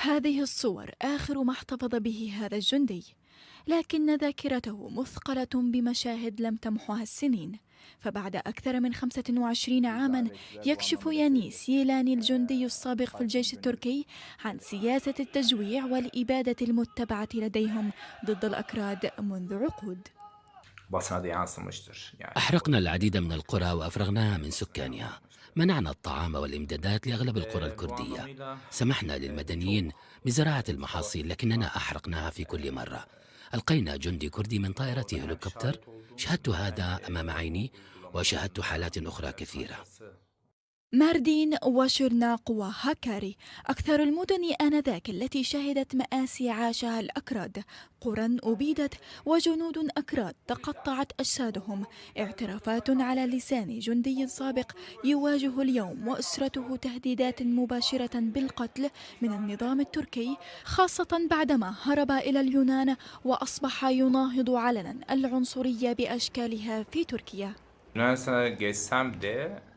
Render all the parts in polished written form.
هذه الصور آخر ما احتفظ به هذا الجندي، لكن ذاكرته مثقلة بمشاهد لم تمحها السنين. فبعد أكثر من 25 عاما يكشف يانيس ييلاني الجندي السابق في الجيش التركي عن سياسة التجويع والإبادة المتبعة لديهم ضد الأكراد منذ عقود. أحرقنا العديد من القرى وأفرغناها من سكانها. منعنا الطعام والإمدادات لأغلب القرى الكردية. سمحنا للمدنيين بزراعة المحاصيل لكننا أحرقناها في كل مرة. ألقينا جندي كردي من طائرة هليكوبتر. شاهدت هذا أمام عيني وشاهدت حالات أخرى كثيرة. ماردين وشرناق وهاكاري أكثر المدن آنذاك التي شهدت مآسي عاشها الأكراد، قرى أبيدت وجنود أكراد تقطعت أجسادهم. اعترافات على لسان جندي سابق يواجه اليوم وأسرته تهديدات مباشرة بالقتل من النظام التركي، خاصة بعدما هرب إلى اليونان وأصبح يناهض علنا العنصرية بأشكالها في تركيا.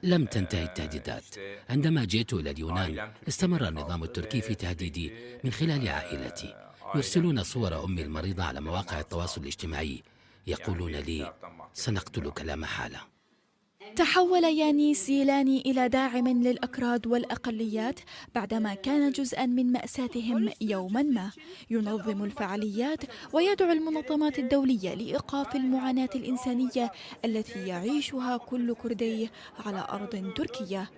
لم تنتهي التهديدات. عندما جئت إلى اليونان استمر النظام التركي في تهديدي من خلال عائلتي. يرسلون صور أمي المريضة على مواقع التواصل الاجتماعي، يقولون لي سنقتلك لا محالة. تحول يانيس ييلاني إلى داعم للأكراد والأقليات بعدما كان جزءا من مأساتهم يوما ما. ينظم الفعاليات ويدعو المنظمات الدولية لإيقاف المعاناة الإنسانية التي يعيشها كل كردي على أرض تركية.